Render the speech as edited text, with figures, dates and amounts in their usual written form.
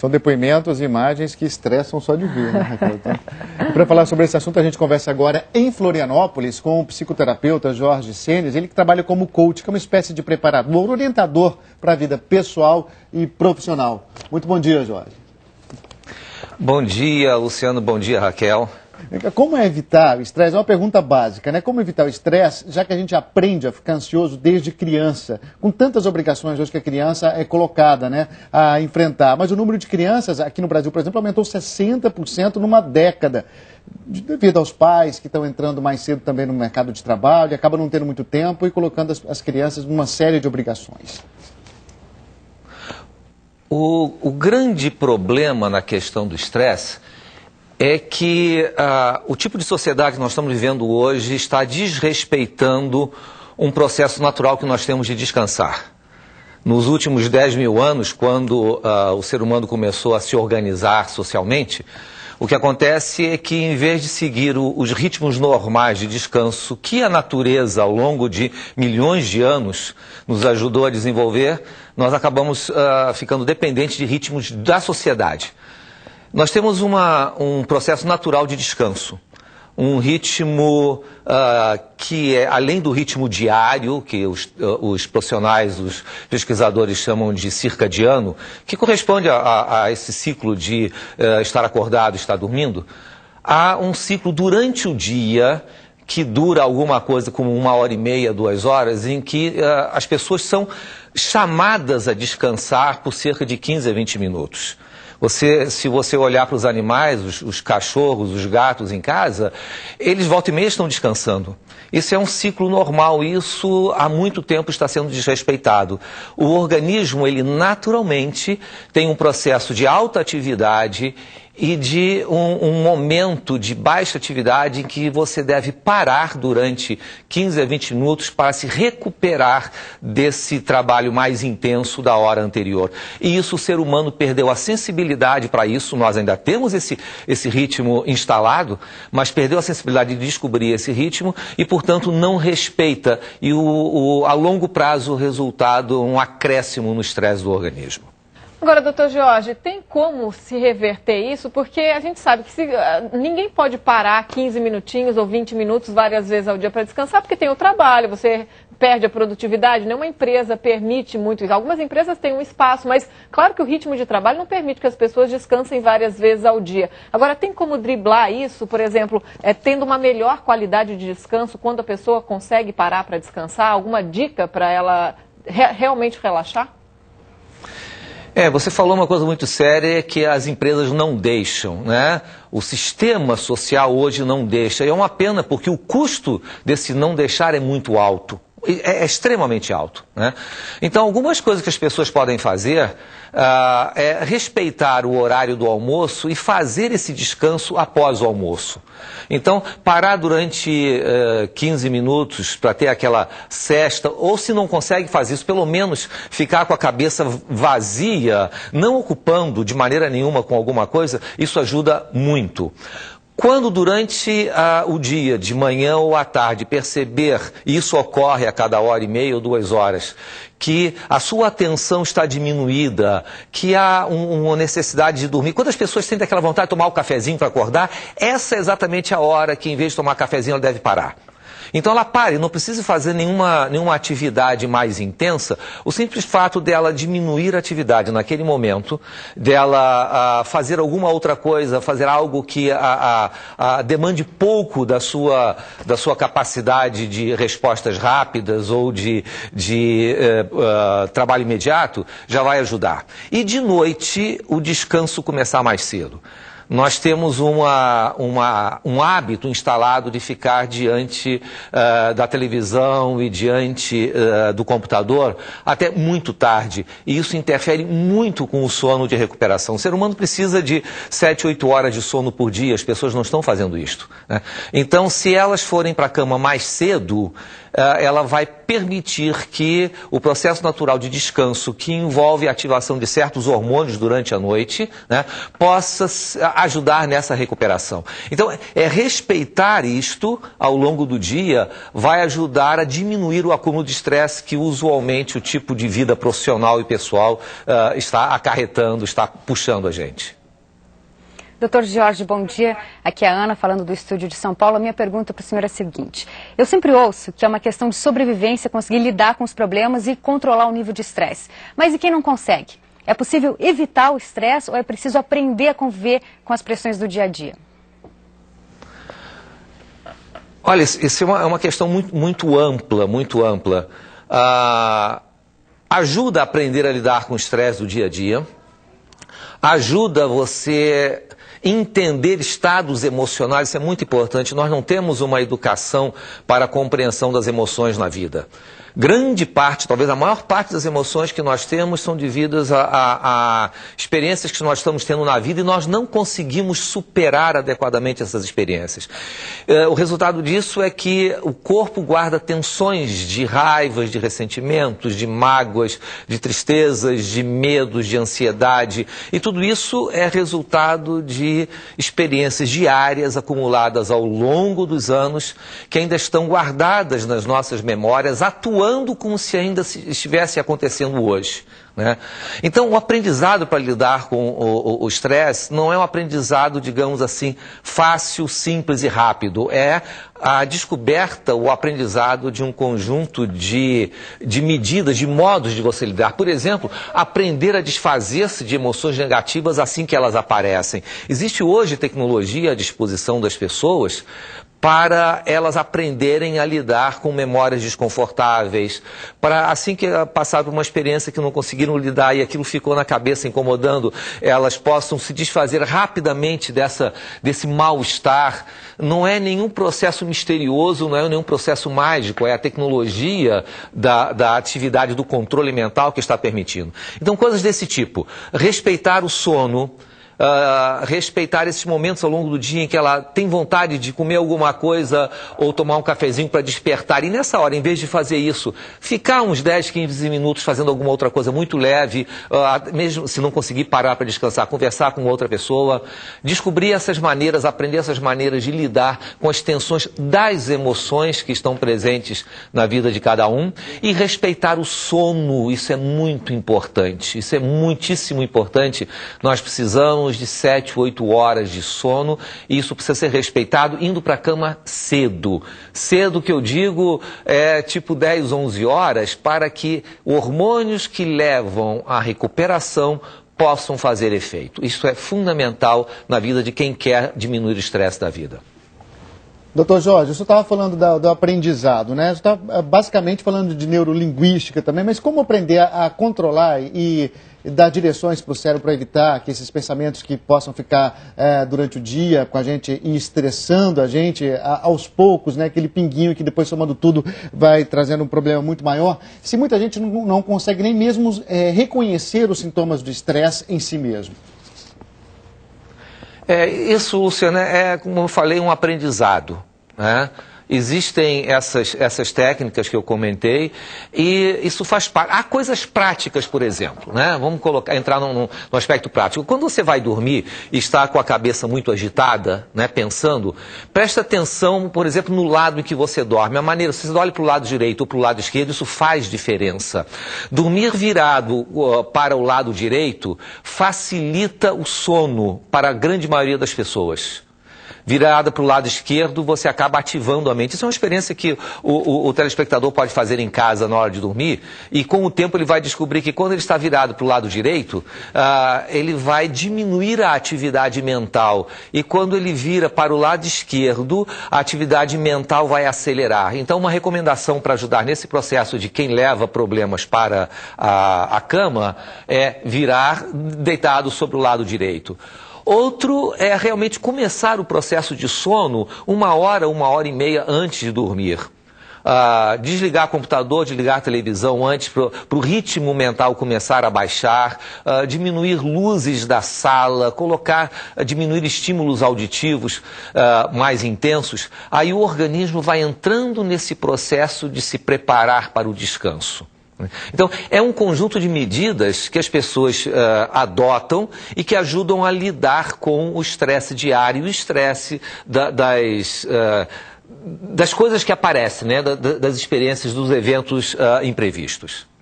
São depoimentos e imagens que estressam só de ver, né, Raquel? Para falar sobre esse assunto, a gente conversa agora em Florianópolis com o psicoterapeuta Jorge Senes, ele que trabalha como coach, que é uma espécie de preparador, orientador para a vida pessoal e profissional. Muito bom dia, Jorge. Bom dia, Luciano. Bom dia, Raquel. Como evitar o estresse? É uma pergunta básica, né? Como evitar o estresse, já que a gente aprende a ficar ansioso desde criança, com tantas obrigações hoje que a criança é colocada, né, a enfrentar. Mas o número de crianças aqui no Brasil, por exemplo, aumentou 60% numa década, devido aos pais que estão entrando mais cedo também no mercado de trabalho, acabam não tendo muito tempo e colocando as crianças numa série de obrigações. O grande problema na questão do estresse é que o tipo de sociedade que nós estamos vivendo hoje está desrespeitando um processo natural que nós temos de descansar. Nos últimos 10 mil anos, quando o ser humano começou a se organizar socialmente, o que acontece é que, em vez de seguir os ritmos normais de descanso que a natureza, ao longo de milhões de anos, nos ajudou a desenvolver, nós acabamos ficando dependentes de ritmos da sociedade. Nós temos um processo natural de descanso, um ritmo que é além do ritmo diário, que os profissionais, os pesquisadores chamam de circadiano, que corresponde a esse ciclo de estar acordado e estar dormindo. Há um ciclo durante o dia que dura alguma coisa como 1h30, 2 horas, em que as pessoas são chamadas a descansar por cerca de 15 a 20 minutos. Se você olhar para os animais, os cachorros, os gatos em casa, eles volta e meia estão descansando. Isso é um ciclo normal e isso há muito tempo está sendo desrespeitado. O organismo, ele naturalmente tem um processo de alta atividade e de um momento de baixa atividade em que você deve parar durante 15 a 20 minutos para se recuperar desse trabalho mais intenso da hora anterior. E isso o ser humano perdeu a sensibilidade para isso, nós ainda temos esse ritmo instalado, mas perdeu a sensibilidade de descobrir esse ritmo e, portanto, não respeita. E a longo prazo o resultado é um acréscimo no estresse do organismo. Agora, doutor Jorge, tem como se reverter isso? Porque a gente sabe que ninguém pode parar 15 minutinhos ou 20 minutos várias vezes ao dia para descansar, porque tem o trabalho, você perde a produtividade, nenhuma empresa permite muito isso. Algumas empresas têm um espaço, mas claro que o ritmo de trabalho não permite que as pessoas descansem várias vezes ao dia. Agora, tem como driblar isso, por exemplo, tendo uma melhor qualidade de descanso quando a pessoa consegue parar para descansar? Alguma dica para ela realmente relaxar? Você falou uma coisa muito séria, que as empresas não deixam, né? O sistema social hoje não deixa. E é uma pena, porque o custo desse não deixar é muito alto. É extremamente alto, né? Então, algumas coisas que as pessoas podem fazer é respeitar o horário do almoço e fazer esse descanso após o almoço. Então, parar durante 15 minutos para ter aquela sesta, ou se não consegue fazer isso, pelo menos ficar com a cabeça vazia, não ocupando de maneira nenhuma com alguma coisa, isso ajuda muito. Quando durante o dia, de manhã ou à tarde, perceber, e isso ocorre a cada 1h30 ou 2 horas, que a sua atenção está diminuída, que há uma necessidade de dormir. Quando as pessoas sentem aquela vontade de tomar o cafezinho para acordar, essa é exatamente a hora que, em vez de tomar cafezinho, ela deve parar. Então ela pare, não precisa fazer nenhuma atividade mais intensa. O simples fato dela diminuir a atividade naquele momento, dela fazer alguma outra coisa, fazer algo que demande pouco da sua capacidade de respostas rápidas ou de trabalho imediato, já vai ajudar. E de noite o descanso começar mais cedo. Nós temos um hábito instalado de ficar diante da televisão e diante do computador até muito tarde. E isso interfere muito com o sono de recuperação. O ser humano precisa de 7, 8 horas de sono por dia. As pessoas não estão fazendo isto, né? Então, se elas forem para a cama mais cedo, ela vai permitir que o processo natural de descanso, que envolve a ativação de certos hormônios durante a noite, né, possa ajudar nessa recuperação. Então, respeitar isto ao longo do dia vai ajudar a diminuir o acúmulo de estresse que usualmente o tipo de vida profissional e pessoal está acarretando, está puxando a gente. Doutor Jorge, bom dia. Aqui é a Ana, falando do estúdio de São Paulo. A minha pergunta para o senhor é a seguinte. Eu sempre ouço que é uma questão de sobrevivência conseguir lidar com os problemas e controlar o nível de estresse. Mas e quem não consegue? É possível evitar o estresse ou é preciso aprender a conviver com as pressões do dia a dia? Olha, isso é uma questão muito ampla, muito ampla. Ajuda a aprender a lidar com o estresse do dia a dia. Ajuda você entender estados emocionais, isso é muito importante. Nós não temos uma educação para a compreensão das emoções na vida. Grande parte, talvez a maior parte das emoções que nós temos são devidas a experiências que nós estamos tendo na vida e nós não conseguimos superar adequadamente essas experiências. O resultado disso é que o corpo guarda tensões de raivas, de ressentimentos, de mágoas, de tristezas, de medos, de ansiedade. E tudo isso é resultado de experiências diárias acumuladas ao longo dos anos que ainda estão guardadas nas nossas memórias, atuando como se ainda estivesse acontecendo hoje, né? Então, o aprendizado para lidar com o estresse não é um aprendizado, digamos assim, fácil, simples e rápido. É a descoberta, o aprendizado de um conjunto de medidas, de modos de você lidar. Por exemplo, aprender a desfazer-se de emoções negativas assim que elas aparecem. Existe hoje tecnologia à disposição das pessoas para elas aprenderem a lidar com memórias desconfortáveis, para assim que passaram por uma experiência que não conseguiram lidar e aquilo ficou na cabeça incomodando, elas possam se desfazer rapidamente desse mal-estar. Não é nenhum processo misterioso, não é nenhum processo mágico, é a tecnologia da atividade do controle mental que está permitindo. Então, coisas desse tipo, respeitar o sono, respeitar esses momentos ao longo do dia em que ela tem vontade de comer alguma coisa ou tomar um cafezinho para despertar. E nessa hora, em vez de fazer isso, ficar uns 10, 15 minutos fazendo alguma outra coisa muito leve, mesmo se não conseguir parar para descansar, conversar com outra pessoa, descobrir essas maneiras, aprender essas maneiras de lidar com as tensões das emoções que estão presentes na vida de cada um e respeitar o sono. Isso é muito importante, isso é muitíssimo importante. Nós precisamos de 7, 8 horas de sono e isso precisa ser respeitado indo para a cama cedo. Cedo que eu digo é tipo 10, 11 horas para que hormônios que levam à recuperação possam fazer efeito. Isso é fundamental na vida de quem quer diminuir o estresse da vida. Doutor Jorge, o senhor estava falando do aprendizado, né? O senhor está basicamente falando de neurolinguística também, mas como aprender a controlar e dar direções para o cérebro para evitar que esses pensamentos que possam ficar durante o dia com a gente e estressando a gente aos poucos, né? Aquele pinguinho que depois, somando tudo, vai trazendo um problema muito maior. Se muita gente não consegue nem mesmo reconhecer os sintomas do estresse em si mesmo. Isso, Luciano, como eu falei, um aprendizado, né? Existem essas técnicas que eu comentei e isso faz parte. Há coisas práticas, por exemplo, né? Vamos entrar no aspecto prático. Quando você vai dormir e está com a cabeça muito agitada, né, pensando, presta atenção, por exemplo, no lado em que você dorme. A maneira, se você olha para o lado direito ou para o lado esquerdo, isso faz diferença. Dormir virado para o lado direito facilita o sono para a grande maioria das pessoas. Virada para o lado esquerdo, você acaba ativando a mente. Isso é uma experiência que o telespectador pode fazer em casa na hora de dormir e com o tempo ele vai descobrir que quando ele está virado para o lado direito, ele vai diminuir a atividade mental e quando ele vira para o lado esquerdo, a atividade mental vai acelerar. Então, uma recomendação para ajudar nesse processo de quem leva problemas para a cama é virar deitado sobre o lado direito. Outro é realmente começar o processo de sono 1 hora, 1 hora e meia antes de dormir. desligar o computador, desligar a televisão antes para o ritmo mental começar a baixar, diminuir luzes da sala, diminuir estímulos auditivos mais intensos, aí o organismo vai entrando nesse processo de se preparar para o descanso. Então, é um conjunto de medidas que as pessoas adotam e que ajudam a lidar com o estresse diário, o estresse das coisas que aparecem, né, das experiências, dos eventos imprevistos.